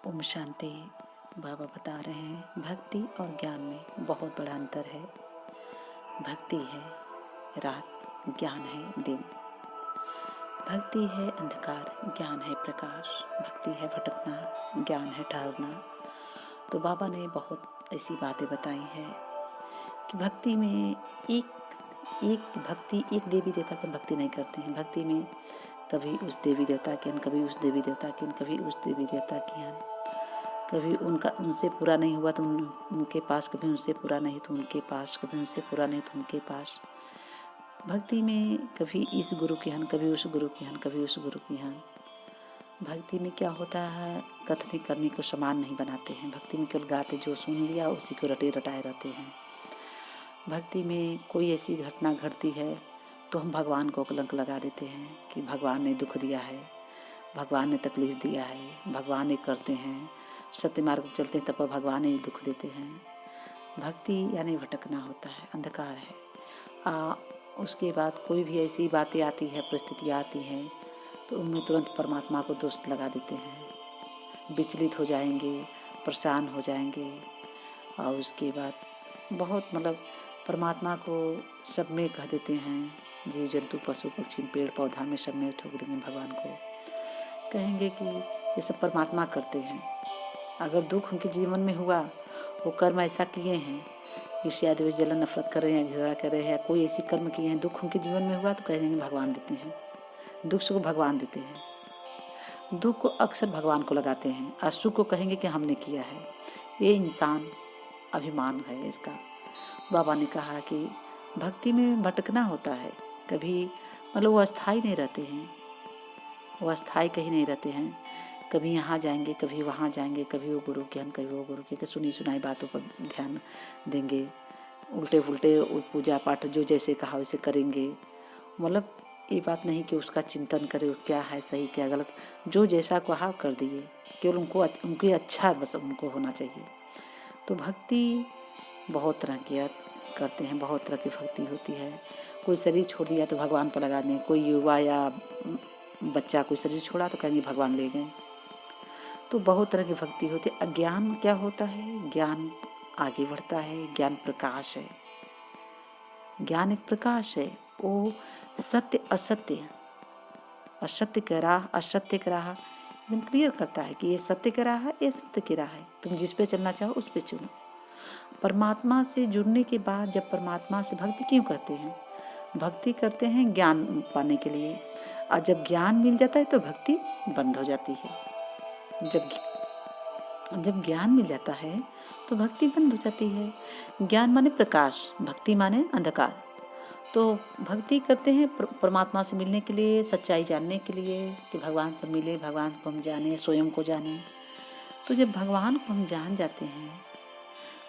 ओम शांति। बाबा बता रहे हैं भक्ति और ज्ञान में बहुत बड़ा अंतर है। भक्ति है रात, ज्ञान है दिन। भक्ति है अंधकार, ज्ञान है प्रकाश। भक्ति है भटकना, ज्ञान है ठहरना। तो बाबा ने बहुत ऐसी बातें बताई है कि भक्ति में एक देवी देवता की भक्ति नहीं करते हैं। भक्ति में कभी उस देवी देवता की, कभी उस देवी देवता की, कभी उस देवी देवता की, कभी उनसे पूरा नहीं हुआ तो उनके पास, कभी उनसे पूरा नहीं तो उनके पास, कभी उनसे पूरा नहीं तो उनके पास। भक्ति में कभी इस गुरु की हन, कभी उस गुरु की हन, कभी उस गुरु की हन। भक्ति में क्या होता है, कथनी करनी को समान नहीं बनाते हैं। भक्ति में केवल गाते, जो सुन लिया उसी को रटे रटाए रहते हैं। भक्ति में कोई ऐसी घटना घटती है तो हम भगवान को कलंक लगा देते हैं कि भगवान ने दुख दिया है, भगवान ने तकलीफ दिया है, भगवान ने करते हैं। सत्य मार्ग पर चलते हैं तब भगवान ही दुख देते हैं। भक्ति यानी भटकना होता है, अंधकार है। उसके बाद कोई भी ऐसी बातें आती है, परिस्थितियाँ आती हैं तो उनमें तुरंत परमात्मा को दोष लगा देते हैं। विचलित हो जाएंगे, परेशान हो जाएंगे और उसके बाद बहुत परमात्मा को सब में कह देते हैं। जीव जंतु पशु पक्षी पेड़ पौधा में सब में ठोक देंगे। भगवान को कहेंगे कि ये सब परमात्मा करते हैं। अगर दुख उनके जीवन में हुआ, वो कर्म ऐसा किए हैं, ईर्ष्या द्वेष जलन नफरत कर रहे हैं, घृणा कर रहे हैं, कोई ऐसी कर्म किए हैं, दुख उनके जीवन में हुआ तो कहेंगे भगवान देते हैं। दुख को भगवान देते हैं। दुख को अक्सर भगवान को लगाते हैं और सुख को कहेंगे कि हमने किया है। ये इंसान अभिमान है इसका। बाबा ने कहा कि भक्ति में भटकना होता है। कभी वो अस्थाई नहीं रहते हैं, वो अस्थाई कहीं नहीं रहते हैं। कभी यहाँ जाएंगे, कभी वहाँ जाएंगे, कभी वो गुरु के, कभी वो गुरु के, सुनी सुनाई बातों पर ध्यान देंगे। उल्टे पुल्टे पूजा पाठ जो जैसे कहा वैसे करेंगे। ये बात नहीं कि उसका चिंतन करे क्या है सही क्या गलत, जो जैसा कहा कर दिए। केवल उनकी अच्छा बस उनको होना चाहिए। तो भक्ति बहुत तरह की करते हैं, बहुत तरह की भक्ति होती है। कोई शरीर छोड़ दिया तो भगवान पर लगा दें। कोई युवा या बच्चा कोई शरीर छोड़ा तो कहेंगे भगवान ले गए। तो बहुत तरह की भक्ति होती है। अज्ञान क्या होता है, ज्ञान आगे बढ़ता है। ज्ञान प्रकाश है, ज्ञान एक प्रकाश है। वो सत्य असत्य, असत्य का राह असत्य का राह एकदम क्लियर करता है कि ये सत्य का राह है, ये सत्य की राह है। तुम जिस पे चलना चाहो उस पे चलो। परमात्मा से जुड़ने के बाद जब परमात्मा से भक्ति क्यों करते हैं? भक्ति करते हैं ज्ञान पाने के लिए। और जब ज्ञान मिल जाता है तो भक्ति बंद हो जाती है। जब ज्ञान मिल जाता है तो भक्ति बंद हो जाती है। ज्ञान माने प्रकाश, भक्ति माने अंधकार। तो भक्ति करते हैं परमात्मा से मिलने के लिए, सच्चाई जानने के लिए कि भगवान से मिले, भगवान को हम जाने, स्वयं को जाने। तो जब भगवान को हम जान जाते हैं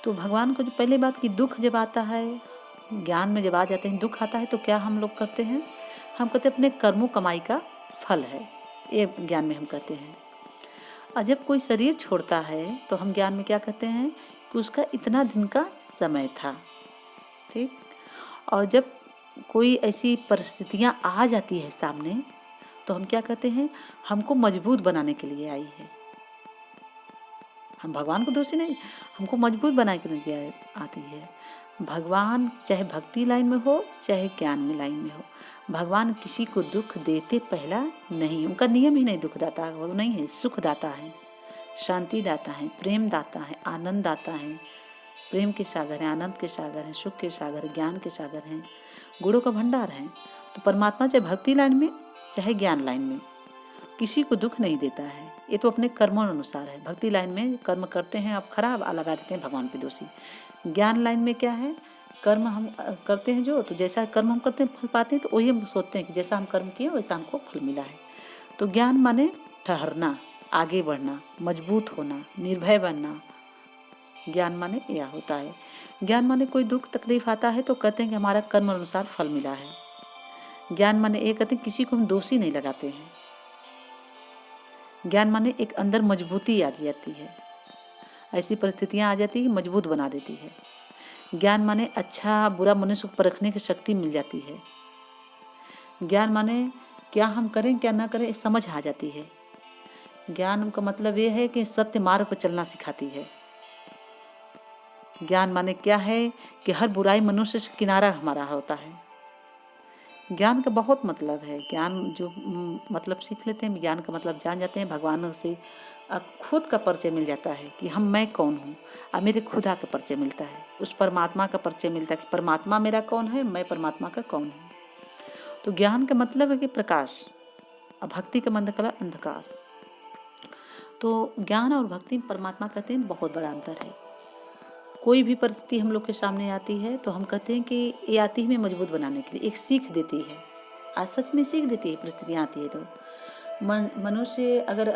तो भगवान को, जो पहले बात की दुख जब आता है, ज्ञान में जब आ जाते हैं, दुख आता है तो क्या हम लोग करते हैं? हम कहते हैं अपने कर्मों कमाई का फल है, ये ज्ञान में हम कहते हैं। और जब कोई शरीर छोड़ता है तो हम ज्ञान में क्या कहते हैं कि उसका इतना दिन का समय था, ठीक। और जब कोई ऐसी परिस्थितियां आ जाती है सामने तो हम क्या कहते हैं, हमको मजबूत बनाने के लिए आई है। हम भगवान को दोषी नहीं, हमको मजबूत बनाने के लिए आती है। भगवान चाहे भक्ति लाइन में हो चाहे ज्ञान में लाइन में हो, भगवान किसी को दुख देते पहला नहीं। उनका नियम ही नहीं दुख दाता, वो नहीं है। सुख दाता है, शांति दाता है, प्रेम दाता है, आनंद दाता है। प्रेम के सागर हैं, आनंद के सागर हैं, सुख के सागर, ज्ञान के सागर हैं, गुणों का भंडार है। तो परमात्मा चाहे भक्ति लाइन में चाहे ज्ञान लाइन में किसी को दुख नहीं देता है। ये तो अपने कर्मों अनुसार है। भक्ति लाइन में कर्म करते हैं अब खराब, लगा देते हैं भगवान पे दोषी। ज्ञान लाइन में क्या है, कर्म हम करते हैं जो, तो जैसा कर्म हम करते हैं फल पाते हैं, तो वही हम सोचते हैं कि जैसा हम कर्म किए वैसा हमको फल मिला है। तो ज्ञान माने ठहरना, आगे बढ़ना, मजबूत होना, निर्भय बनना। ज्ञान माने यह होता है। ज्ञान माने कोई दुख तकलीफ आता है तो कहते हैं कि हमारा कर्म अनुसार फल मिला है। ज्ञान माने ये कहते हैं किसी को हम दोषी नहीं लगाते हैं। ज्ञान माने एक अंदर मजबूती आ जाती है, ऐसी परिस्थितियां आ जाती है मजबूत बना देती है। ज्ञान माने अच्छा बुरा मनुष्य को परखने की शक्ति मिल जाती है। ज्ञान माने क्या हम करें क्या ना करें समझ आ जाती है। ज्ञान का मतलब ये है कि सत्य मार्ग पर चलना सिखाती है। ज्ञान माने क्या है कि हर बुराई मनुष्य से किनारा हमारा होता है। ज्ञान का बहुत मतलब है। ज्ञान जो मतलब सीख लेते हैं, ज्ञान का मतलब जान जाते हैं, भगवान से खुद का परिचय मिल जाता है कि मैं कौन हूँ। अब मेरे खुदा का परिचय मिलता है, उस परमात्मा का परिचय मिलता है कि परमात्मा मेरा कौन है, मैं परमात्मा का कौन हूँ। तो ज्ञान का मतलब है कि प्रकाश, और भक्ति का मतलब अंधकार। तो ज्ञान और भक्ति में परमात्मा कहते हैं बहुत बड़ा अंतर है। कोई भी परिस्थिति हम लोग के सामने आती है तो हम कहते हैं कि ये आती है हमें मजबूत बनाने के लिए, एक सीख देती है। आज सच में सीख देती है, परिस्थितियाँ आती है तो मनुष्य अगर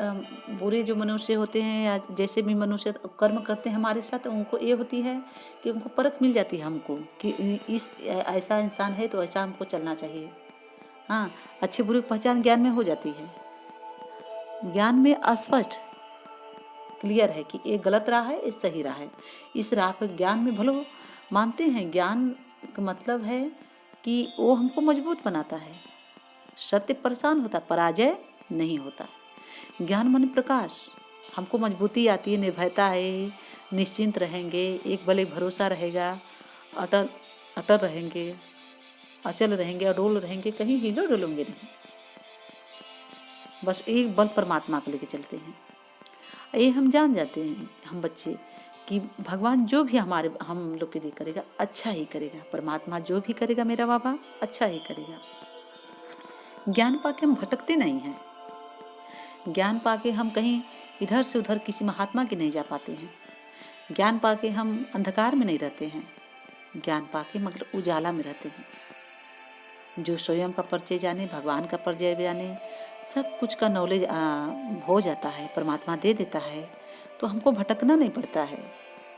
बुरे जो मनुष्य होते हैं या जैसे भी मनुष्य कर्म करते हैं हमारे साथ, उनको ये होती है कि उनको परख मिल जाती है हमको कि इस ऐसा इंसान है तो ऐसा हमको चलना चाहिए। हाँ, अच्छे बुरे की पहचान ज्ञान में हो जाती है। ज्ञान में अस्पष्ट क्लियर है कि ये गलत राह है, ये सही राह है। इस राह पर ज्ञान में भलो मानते हैं। ज्ञान का मतलब है कि वो हमको मजबूत बनाता है। सत्य परेशान होता, पराजय नहीं होता। ज्ञान मन प्रकाश, हमको मजबूती आती है, निर्भयता है, निश्चिंत रहेंगे, एक बल एक भरोसा रहेगा, अटल अटल रहेंगे, अचल रहेंगे, अडोल रहेंगे, कहीं हिलो डोलेंगे नहीं। बस एक बल परमात्मा को लेके चलते हैं। ये हम जान जाते हैं, हम बच्चे, कि भगवान जो भी हमारे हम लोग के लिए करेगा अच्छा ही करेगा। परमात्मा जो भी करेगा मेरा बाबा अच्छा ही करेगा। ज्ञान पाके हम भटकते नहीं हैं। ज्ञान पाके हम कहीं इधर से उधर किसी महात्मा के नहीं जा पाते हैं। ज्ञान पाके हम अंधकार में नहीं रहते हैं। ज्ञान पाके मगर उजाला में रहते हैं। जो स्वयं का परिचय जाने, भगवान का परिचय जाने, सब कुछ का नॉलेज हो जाता है, परमात्मा दे देता है, तो हमको भटकना नहीं पड़ता है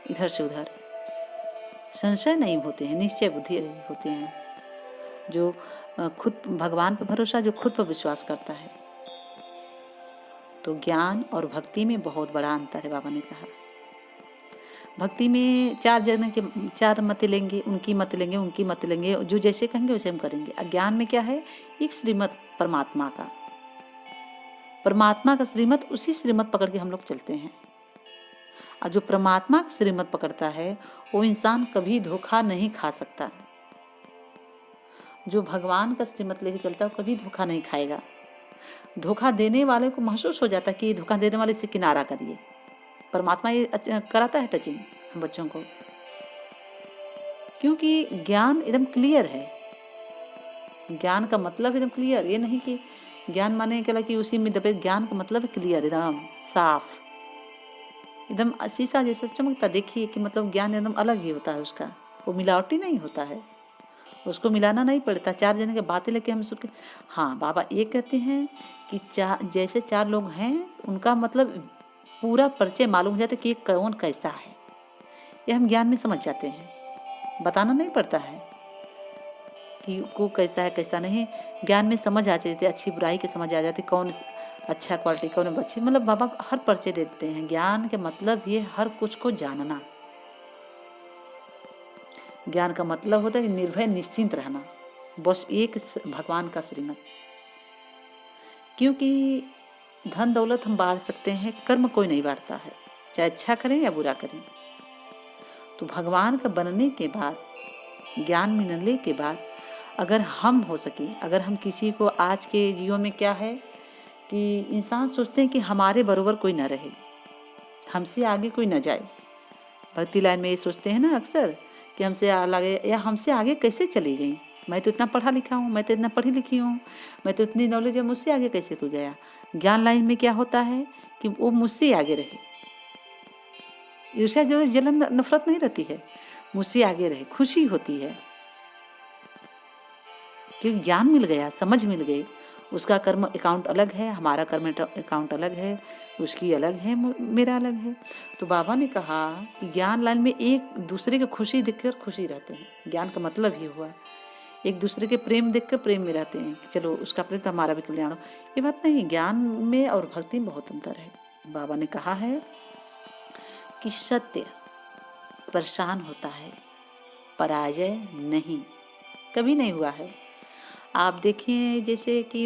इधर से उधर। संशय नहीं होते हैं, निश्चय बुद्धि होते हैं। जो खुद भगवान पर भरोसा, जो खुद पर विश्वास करता है। तो ज्ञान और भक्ति में बहुत बड़ा अंतर है। बाबा ने कहा भक्ति में चार मत लेंगे, उनकी मत लेंगे, उनकी मत लेंगे, जो जैसे कहेंगे वैसे हम करेंगे। अज्ञान में क्या है, एक श्रीमत परमात्मा का श्रीमत, उसी श्रीमत पकड़ के हम लोग चलते हैं। और जो परमात्मा का श्रीमत पकड़ता है वो इंसान कभी धोखा नहीं खा सकता। जो भगवान का श्रीमत लेके चलता है वो कभी धोखा नहीं खाएगा। धोखा देने वाले को महसूस हो जाता है कि धोखा देने वाले से किनारा करिए। परमात्मा ये कराता है टचिंग हम बच्चों को, क्योंकि ज्ञान एकदम क्लियर है। ज्ञान का मतलब एकदम क्लियर, ये नहीं कि ज्ञान माने क्या कि उसी में दबे। ज्ञान का मतलब क्लियर, एकदम साफ, एकदम शीशा जैसा चमकता। देखिए कि मतलब ज्ञान एकदम अलग ही होता है उसका, वो मिलावटी नहीं होता है, उसको मिलाना नहीं पड़ता। चार जने की बातें लेके हम सुन के, हाँ बाबा ये कहते हैं कि जैसे चार लोग हैं उनका मतलब पूरा परिचय मालूम हो जाता है कि कौन कैसा है। ये हम ज्ञान में समझ जाते हैं, बताना नहीं पड़ता है कि को कैसा है कैसा नहीं। ज्ञान में समझ आ जाती है, अच्छी बुराई की समझ आ जाती है, कौन अच्छा क्वालिटी कौन अच्छी, मतलब बाबा हर परिचय देते हैं। ज्ञान के मतलब ये हर कुछ को जानना। ज्ञान का मतलब होता है निर्भय निश्चिंत रहना, बस एक भगवान का श्रीमत। क्योंकि धन दौलत हम बांट सकते हैं, कर्म कोई नहीं बांटता है, चाहे अच्छा करें या बुरा करें। तो भगवान का बनने के बाद, ज्ञान मिलने के बाद, अगर हम हो सके, अगर हम किसी को, आज के जीवन में क्या है कि इंसान सोचते हैं कि हमारे बरोबर कोई ना रहे, हमसे आगे कोई ना जाए। भक्ति लाइन में ये सोचते हैं ना अक्सर कि हमसे आगे, या हमसे आगे कैसे चली गई, मैं तो इतना पढ़ा लिखा हूँ, मैं तो इतना पढ़ी लिखी हूँ, मैं तो इतनी नॉलेज है, मुझसे आगे कैसे कोई गया। ज्ञान लाइन में क्या होता है कि वो मुझसे आगे रहे। ईर्ष्या जो जलन नफरत नहीं रहती है, मुझसे आगे रहे, खुशी होती है क्योंकि ज्ञान मिल गया, समझ मिल गई। उसका कर्म अकाउंट अलग है, हमारा कर्म अकाउंट अलग है, उसकी अलग है, मेरा अलग है। तो बाबा ने कहा कि ज्ञान लाइन में एक दूसरे की खुशी देखकर खुशी रहते हैं। ज्ञान का मतलब ही हुआ एक दूसरे के प्रेम देखकर प्रेम में रहते हैं कि चलो उसका प्रेम तो हमारा भी कल्याण हो। ये बात नहीं, ज्ञान में और भक्ति में बहुत अंतर है। बाबा ने कहा है कि सत्य परेशान होता है, पराजय नहीं, कभी नहीं हुआ है। आप देखिए जैसे कि